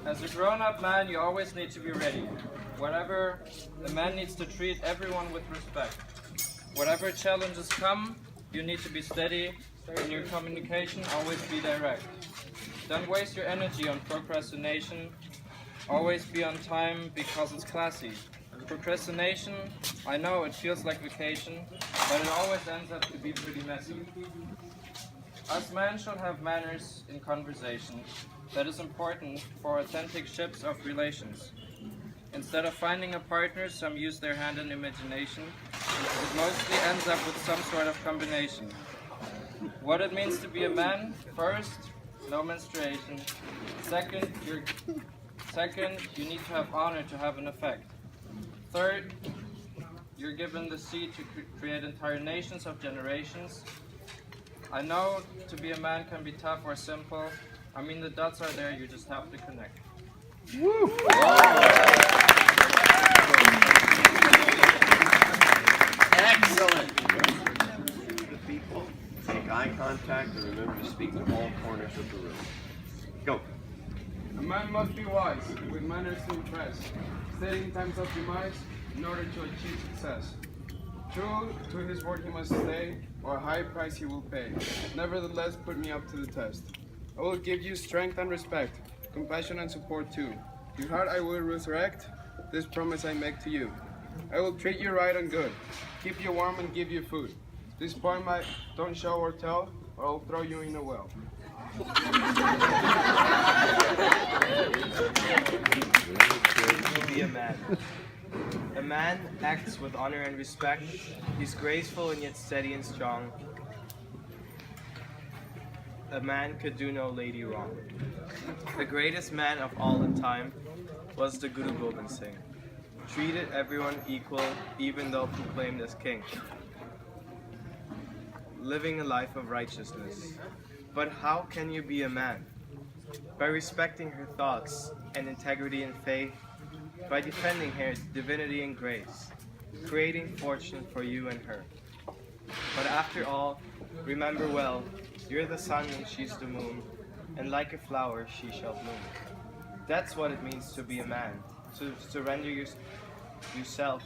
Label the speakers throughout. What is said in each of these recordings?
Speaker 1: As a grown-up man, you always need to be ready. Whatever, a man needs to treat everyone with respect. Whatever challenges come, you need to be steady. In your communication, always be direct. Don't waste your energy on procrastination. Always be on time because it's classy. Procrastination, I know it feels like vacation, but it always ends up to be pretty messy. Us men should have manners in conversation. That is important for authentic ships of relations. Instead of finding a partner, some use their hand and imagination. It mostly ends up with some sort of combination. What it means to be a man: first, no menstruation. Second, you need to have honor to have an effect. Third, you're given the seed to create entire nations of generations. I know to be a man can be tough or simple. I mean, the dots are there, you just have to connect.
Speaker 2: Woo!
Speaker 3: Excellent. The people make eye contact and remember to speak to all corners of the room. Go.
Speaker 4: A man must be wise, with manners to impress, setting times of demise in order to achieve success. True to his word he must stay, or a high price he will pay. Nevertheless, put me up to the test. I will give you strength and respect, compassion and support too. Your heart I will resurrect, this promise I make to you. I will treat you right and good, keep you warm and give you food. This poem I don't show or tell, or I'll throw you in a well.
Speaker 5: To be a man. A man acts with honor and respect. He's graceful and yet steady and strong. A man could do no lady wrong. The greatest man of all in time was the Guru Gobind Singh. Treated everyone equal, even though proclaimed as king. Living a life of righteousness. But how can you be a man? By respecting her thoughts and integrity and faith, by defending her divinity and grace, creating fortune for you and her. But after all, remember well, you're the sun and she's the moon, and like a flower she shall bloom. That's what it means to be a man, to surrender yourself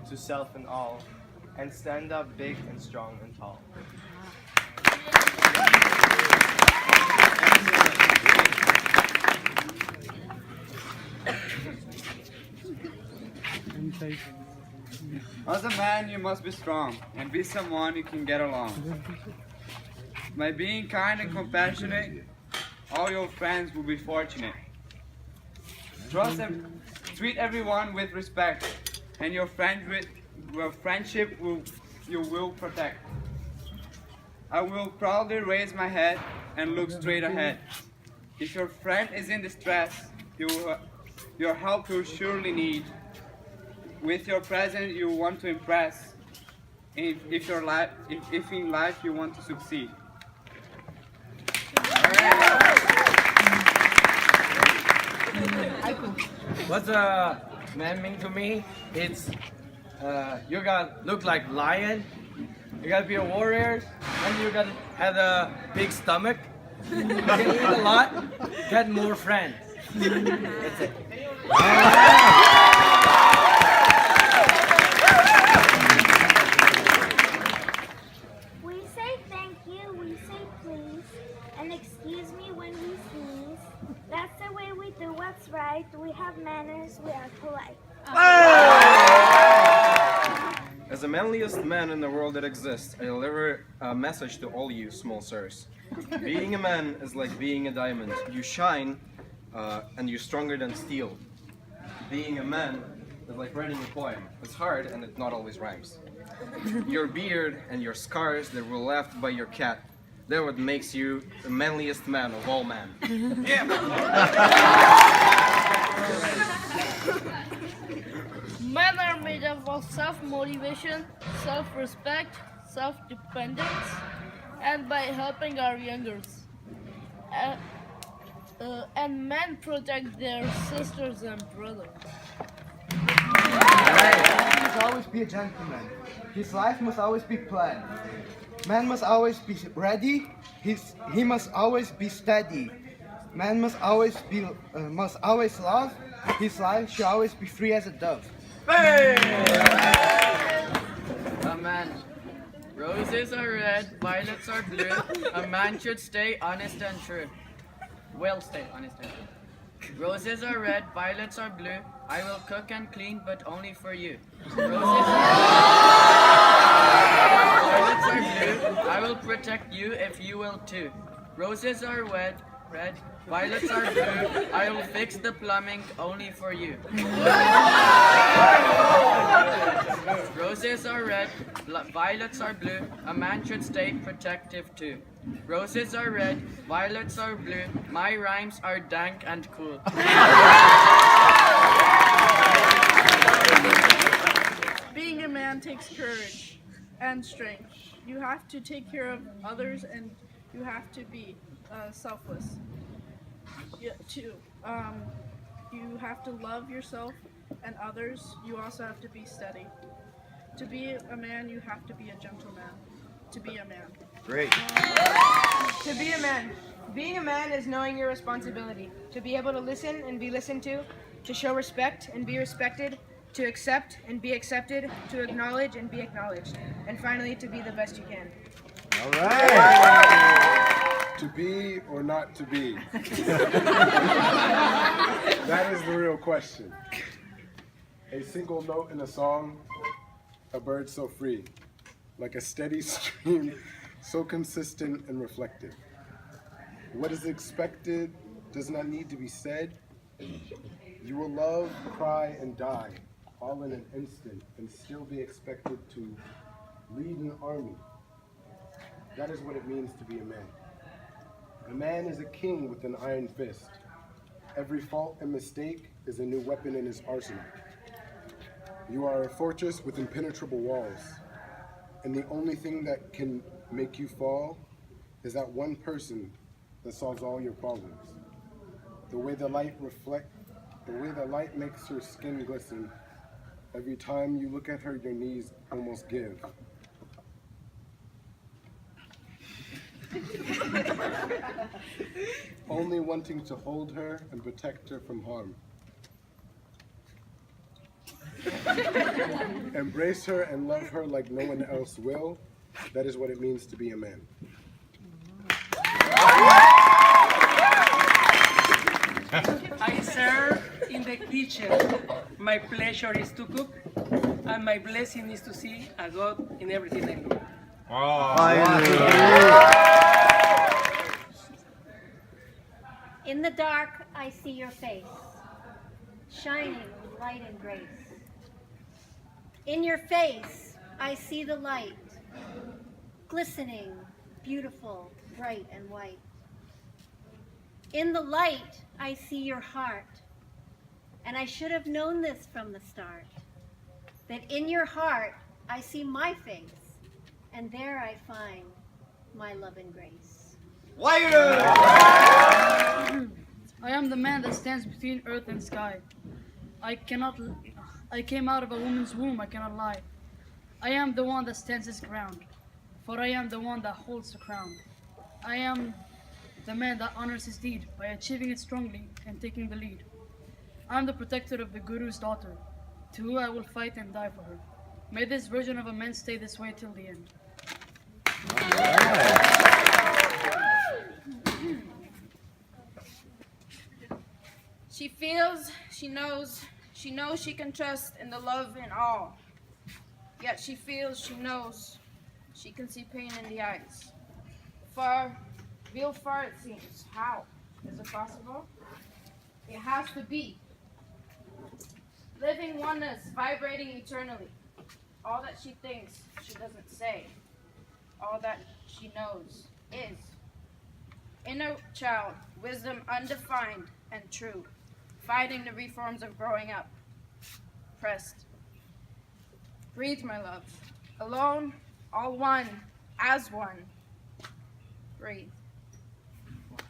Speaker 5: to self and all, and stand up big and strong and tall.
Speaker 6: As a man, you must be strong and be someone you can get along. By being kind and compassionate, all your friends will be fortunate. Trust and treat everyone with respect, and your friendship you will protect. I will proudly raise my head and look straight ahead. If your friend is in distress, your help will surely need. With your presence you want to impress, if in life you want to succeed.
Speaker 7: What's a man mean to me? It's you gotta look like lion, you gotta be a warrior, and you gotta have a big stomach. You can eat a lot, get more friends. That's it.
Speaker 8: We say thank you, we say please, and excuse me when we sneeze. That's the way we do what's right. We have manners, we are polite.
Speaker 9: As the manliest man in the world that exists, I deliver a message to all you small sirs. Being a man is like being a diamond. You shine, and you're stronger than steel. Being a man is like writing a poem. It's hard and it not always rhymes. Your beard and your scars that were left by your cat, that what makes you the manliest man of all men. Yeah.
Speaker 10: Men are made up of self-motivation, self-respect, self-dependence, and by helping our youngers. And men protect their sisters and brothers.
Speaker 2: Man must always be a gentleman. His life must always be planned. Man must always be ready. He must always be steady. Man must always love. His life should always be free as a dove.
Speaker 7: A man. Roses are red, violets are blue. A man should stay honest and true. Will stay honest and true. Roses are red, violets are blue. I will cook and clean, but only for you. Roses are violets are blue. I will protect you if you will too. Roses are red, violets are blue. I will fix the plumbing only for you. Roses are red, violets are blue. A man should stay protective too. Roses are red, violets are blue. My rhymes are dank and cool.
Speaker 10: Being a man takes courage and strength. You have to take care of others and you have to be selfless. You have to love yourself and others. You also have to be steady. To be a man, you have to be a gentleman. To be a man.
Speaker 3: Great.
Speaker 11: To be a man. Being a man is knowing your responsibility. To be able to listen and be listened to show respect and be respected, to accept and be accepted, to acknowledge and be acknowledged, and finally to be the best you can.
Speaker 3: All right.
Speaker 4: To be or not to be? That is the real question. A single note in a song, a bird so free, like a steady stream, so consistent and reflective. What is expected does not need to be said. You will love, cry, and die, all in an instant, and still be expected to lead an army. That is what it means to be a man. A man is a king with an iron fist. Every fault and mistake is a new weapon in his arsenal. You are a fortress with impenetrable walls, and the only thing that can make you fall is that one person that solves all your problems. The way the light makes her skin glisten. Every time you look at her, your knees almost give. Only wanting to hold her and protect her from harm. Embrace her and love her like no one else will. That is what it means to be a man.
Speaker 12: I serve in the kitchen. My pleasure is to cook, and my blessing is to see a God in everything I do.
Speaker 13: In the dark, I see your face, shining with light and grace. In your face, I see the light, glistening, beautiful, bright and white. In the light, I see your heart, and I should have known this from the start, that in your heart, I see my face, and there I find my love and grace.
Speaker 10: I am the man that stands between earth and sky. I came out of a woman's womb, I cannot lie. I am the one that stands his ground, for I am the one that holds the crown. I am the man that honors his deed by achieving it strongly and taking the lead. I am the protector of the Guru's daughter, to whom I will fight and die for her. May this version of a man stay this way till the end.
Speaker 14: She feels, she knows she can trust in the love in all. Yet she feels, she knows, she can see pain in the eyes. Real far it seems. How? Is it possible? It has to be. Living oneness, vibrating eternally. All that she thinks, she doesn't say. All that she knows is. Inner child, wisdom undefined and true. Fighting the reforms of growing up. Pressed. Breathe, my love. Alone, all one, as one. Breathe.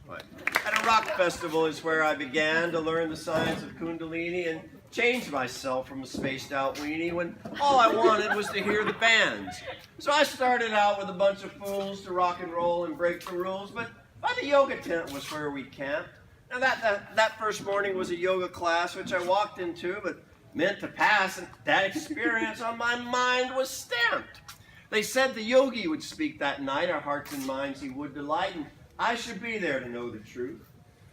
Speaker 3: At a rock festival is where I began to learn the science of Kundalini and change myself from a spaced out weenie when all I wanted was to hear the bands. So I started out with a bunch of fools to rock and roll and break the rules, but by the yoga tent was where we camped. Now that first morning was a yoga class which I walked into, but meant to pass, and that experience on my mind was stamped. They said the yogi would speak that night, our hearts and minds he would delight, and I should be there to know the truth.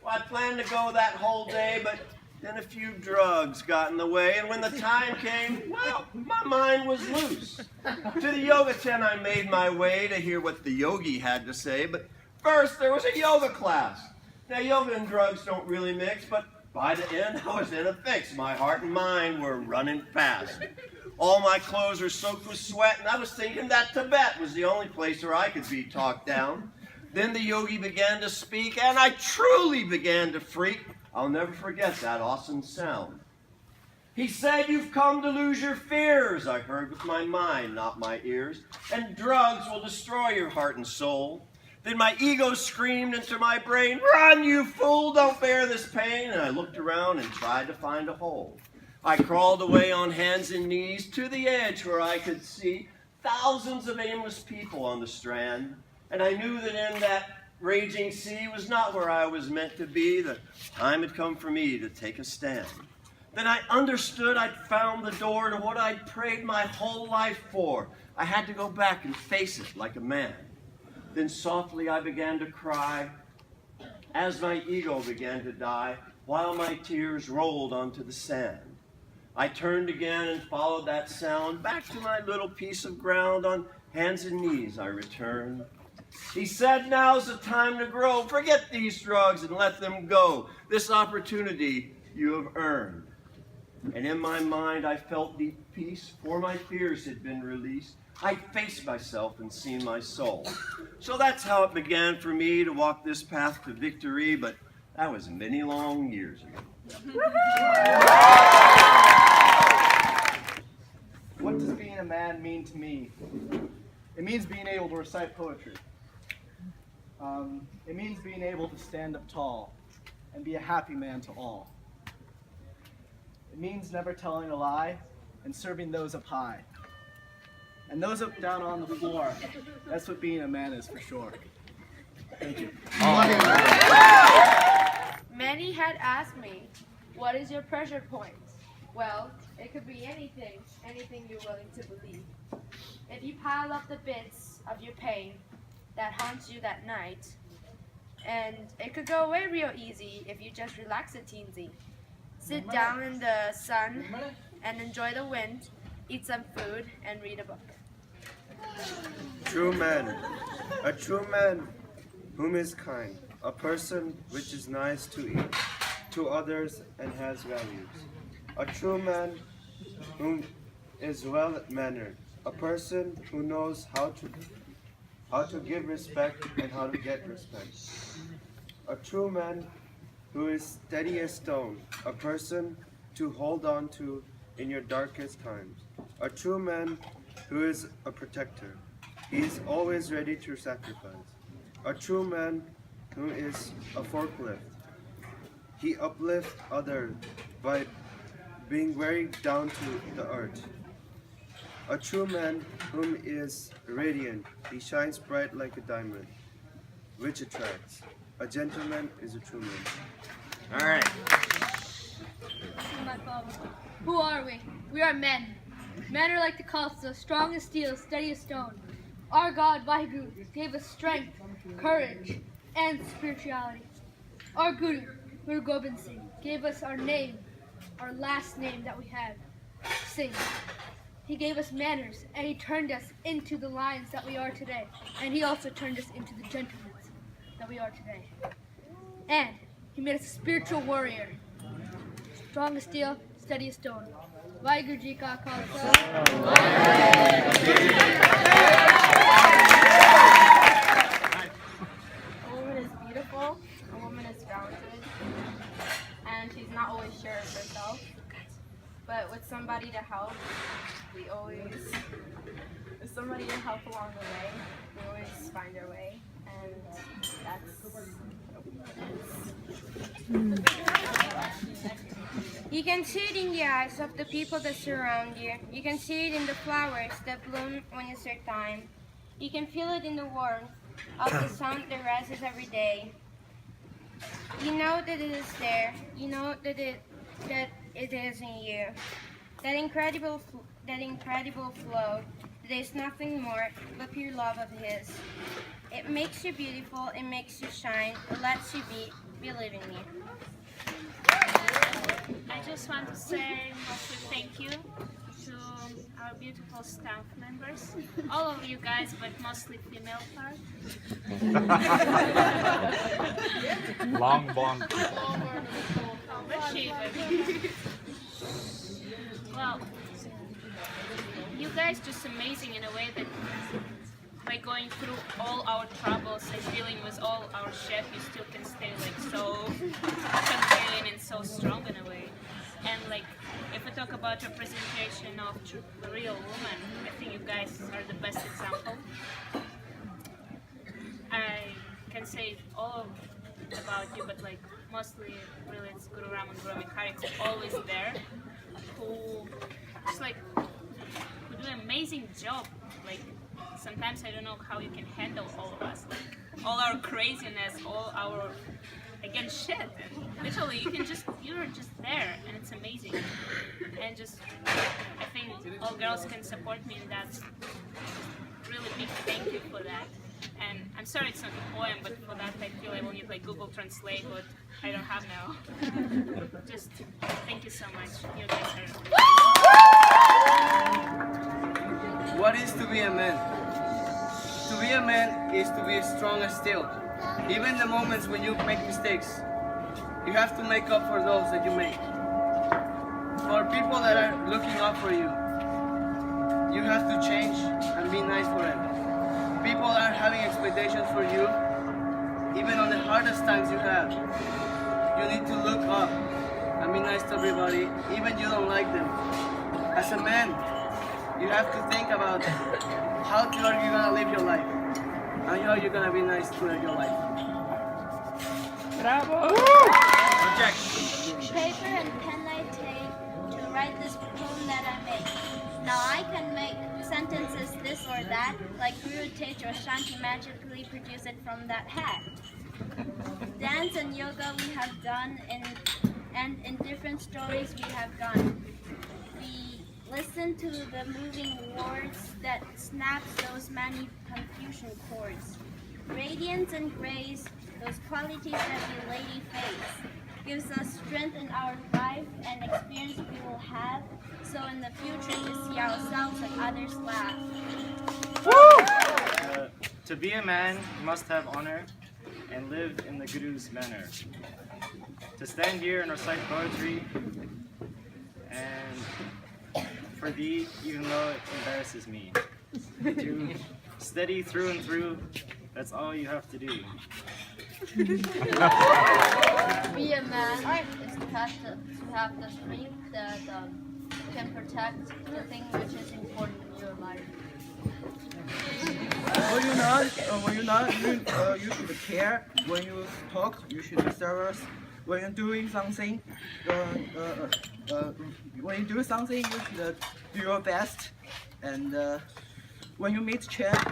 Speaker 3: Well, I planned to go that whole day, but then a few drugs got in the way, and when the time came, well, my mind was loose. To the yoga tent I made my way to hear what the yogi had to say, but first there was a yoga class. Now, yoga and drugs don't really mix, but by the end, I was in a fix. My heart and mind were running fast. All my clothes were soaked with sweat, and I was thinking that Tibet was the only place where I could be talked down. Then the yogi began to speak, and I truly began to freak. I'll never forget that awesome sound. He said, "You've come to lose your fears," I heard with my mind, not my ears, "and drugs will destroy your heart and soul." Then my ego screamed into my brain, "Run, you fool, don't bear this pain." And I looked around and tried to find a hole. I crawled away on hands and knees to the edge where I could see thousands of aimless people on the strand. And I knew that in that raging sea was not where I was meant to be. The time had come for me to take a stand. Then I understood I'd found the door to what I'd prayed my whole life for. I had to go back and face it like a man. Then softly I began to cry as my ego began to die while my tears rolled onto the sand. I turned again and followed that sound back to my little piece of ground. On hands and knees I returned. He said, "Now's the time to grow. Forget these drugs and let them go. This opportunity you have earned." And in my mind I felt deep peace, for my fears had been released. I faced myself and seen my soul. So that's how it began for me to walk this path to victory, but that was many long years ago.
Speaker 2: What does being a man mean to me? It means being able to recite poetry. It means being able to stand up tall and be a happy man to all. It means never telling a lie and serving those up high. And those up down on the floor, that's what being a man is for sure. Thank you.
Speaker 14: Many had asked me, "What is your pressure point?" Well, it could be anything you're willing to believe. If you pile up the bits of your pain that haunts you that night, and it could go away real easy if you just relax a teensy. Sit down in the sun and enjoy the wind, eat some food, and read a book.
Speaker 5: True man, a true man whom is kind, a person which is nice to eat, to others and has values. A true man whom is well-mannered, a person who knows how to give respect and how to get respect. A true man who is steady as stone, a person to hold on to in your darkest times. A true man who is a protector. He is always ready to sacrifice. A true man who is a forklift. He uplifts others by being very down to the earth. A true man whom is radiant. He shines bright like a diamond, which attracts. A gentleman is a true man.
Speaker 3: All right.
Speaker 10: My father. Who are we? We are men. Men are like the Khalsa, strong as steel, steady as stone. Our God, Vaheguru, gave us strength, courage, and spirituality. Our Guru, Guru Gobind Singh, gave us our name, our last name that we have, Singh. He gave us manners, and he turned us into the lions that we are today. And he also turned us into the gentlemen that we are today. And he made us a spiritual warrior, strong as steel, steady as stone. Vaheguru Ji Ka Khalsa.
Speaker 14: A woman is beautiful, a woman is grounded, and she's not always sure of herself. But with somebody to help, with somebody to help along the way, we always find our way, and that's. You can see it in the eyes of the people that surround you. You can see it in the flowers that bloom when it's their time. You can feel it in the warmth of the sun that rises every day.
Speaker 8: You know that it is there. You know that it is in you. That incredible flow. There is nothing more but pure love of His. It makes you beautiful. It makes you shine. It lets you be. Believe in me.
Speaker 15: I just want to say mostly thank you to our beautiful staff members, all of you guys, but mostly female part.
Speaker 16: Long blonde.
Speaker 15: Well, you guys just amazing in a way that by going through all our troubles and dealing with all our shit, you still can stay like so contained and so strong in a way. And like, if we talk about representation of the real woman, I think you guys are the best example. I can say all about you, but like mostly really it's Guru Ram and Guru Mikhari who's always there, who just like who do an amazing job. Like sometimes I don't know how you can handle all of us, like all our craziness, all our again shit, and literally you're just there, and it's amazing. And just I think all girls can support me in that. Really big thank you for that. And I'm sorry it's not a poem, but for that I feel I will need like Google Translate, but I don't have now. Just thank you so much. You guys are.
Speaker 7: What is to be a man? To be a man is to be strong and still. Even the moments when you make mistakes, you have to make up for those that you make. For people that are looking up for you, you have to change and be nice for them. People are having expectations for you, even on the hardest times you have. You need to look up and be nice to everybody, even you don't like them. As a man, you have to think about how are you gonna live your life, and how you're gonna be nice to your life.
Speaker 15: Bravo!
Speaker 7: Object.
Speaker 8: Paper and pen I take to write this poem that I make. Now I can make sentences this or that, like Guru Tej or Shanti magically produce it from that hat. Dance and yoga we have done, and in different stories we have gone. We listen to the moving words that snaps those many confusion chords. Radiance and grace, those qualities that the lady face, gives us strength in our life and experience we will have, so in the future we see ourselves and others laugh.
Speaker 5: To be a man, you must have honor and live in the Guru's manner. To stand here and recite poetry, and for thee, even though it embarrasses me. To steady through and through, that's all you have to do.
Speaker 17: To be a man is to have the strength that can protect the thing which is important in your life.
Speaker 2: You should care. When you talk, you should be serious. When you're doing something, when you do something, you should do your best. And when you meet challenge,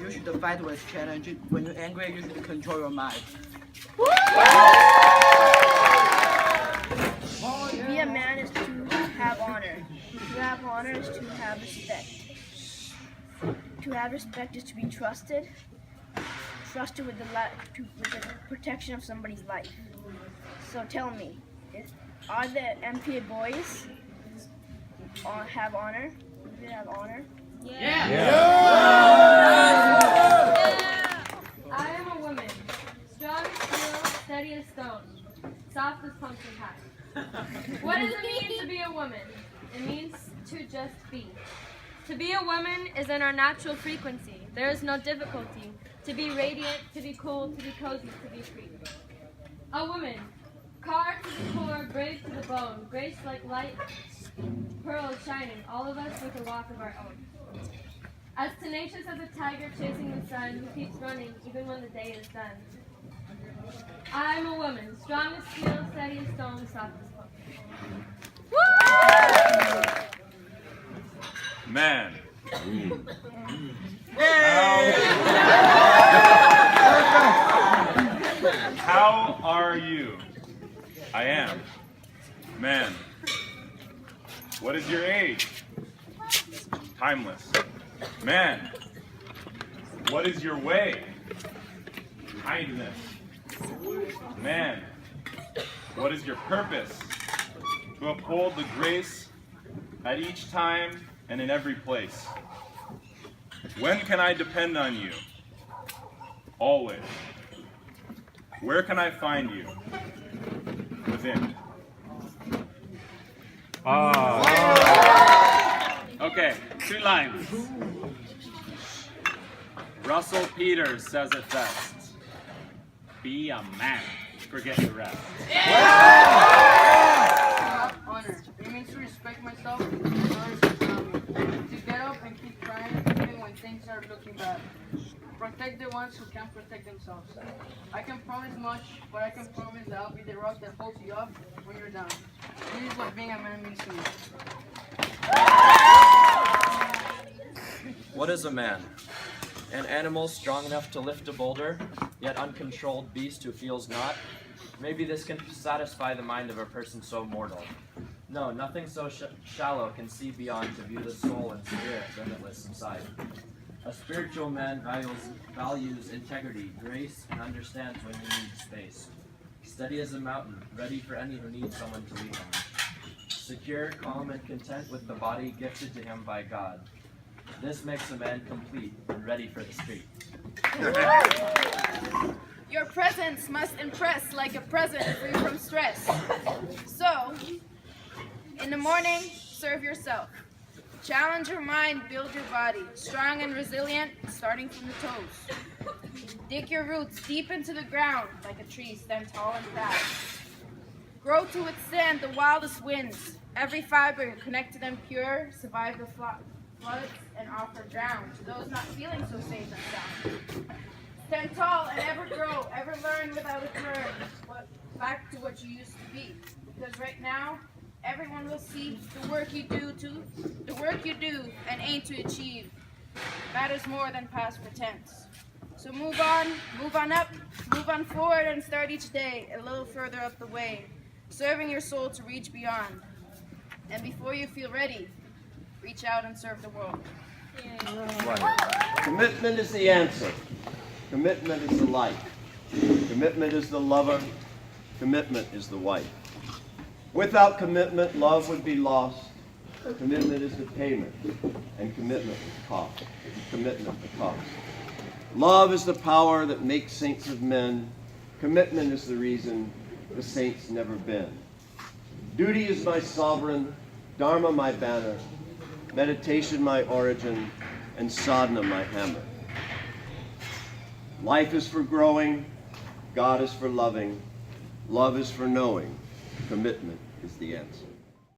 Speaker 2: you should fight with challenge. When you're angry, you should control your mind.
Speaker 8: To be a man is to have honor. To have honor is to have respect. To have respect is to be trusted with the protection of somebody's life. So tell me, are the MPA boys have honor? Do they have honor?
Speaker 11: Yeah.
Speaker 18: I am a woman, strong as steel, steady as stone, soft as pumpkin pie. What does it mean to be a woman? It means to just be. To be a woman is in our natural frequency. There is no difficulty. To be radiant, to be cool, to be cozy, to be free. A woman, carved to the core, brave to the bone, graced like light, pearls shining, all of us with a walk of our own. As tenacious as a tiger chasing the sun, who keeps running even when the day is done. I'm a woman, strong as steel, steady as stone, soft as pumpkin.
Speaker 16: Man.
Speaker 7: Yay!
Speaker 16: How are you? I am. Man. What is your age? Timeless. Man. What is your way? Kindness. Man. What is your purpose? To uphold the grace at each time and in every place. When can I depend on you? Always. Where can I find you? Within.
Speaker 19: Okay, 2 lines. Russell Peters says it best. Be a man. Forget the rest.
Speaker 14: Honor. It means to respect myself and others around me. To get up and keep trying even when things are looking bad. Protect the ones who can't protect themselves. I can promise much, but I can promise that I'll be the rock that holds you up when you're down. This is what being a man means to me.
Speaker 20: What is a man? An animal strong enough to lift a boulder, yet uncontrolled beast who feels not? Maybe this can satisfy the mind of a person so mortal. No, nothing so shallow can see beyond to view the soul and spirit limitless inside. A spiritual man values integrity, grace, and understands when he needs space. Steady as a mountain, ready for any who need someone to lean on. Secure, calm, and content with the body gifted to him by God. This makes a man complete and ready for the street.
Speaker 14: Your presence must impress like a present free from stress. So, in the morning, serve yourself. Challenge your mind, build your body, strong and resilient, starting from the toes. Dig your roots deep into the ground, like a tree, stand tall and proud. Grow to withstand the wildest winds. Every fiber connected and pure, survive the floods and offer ground to those not feeling so safe and sound. Stand tall and ever grow, ever learn without a turn. Back to what you used to be, because right now, everyone will see the work you do and aim to achieve matters more than past pretense. So move on up, move on forward, and start each day a little further up the way, serving your soul to reach beyond. And before you feel ready, reach out and serve the world.
Speaker 3: Right. Commitment is the answer. Commitment is the light. Commitment is the lover. Commitment is the wife. Without commitment, love would be lost. Commitment is the payment, and commitment is the cost. Commitment, the cost. Love is the power that makes saints of men. Commitment is the reason the saints never been. Duty is my sovereign, Dharma my banner, meditation my origin, and sadhana my hammer. Life is for growing, God is for loving, love is for knowing, commitment is the answer.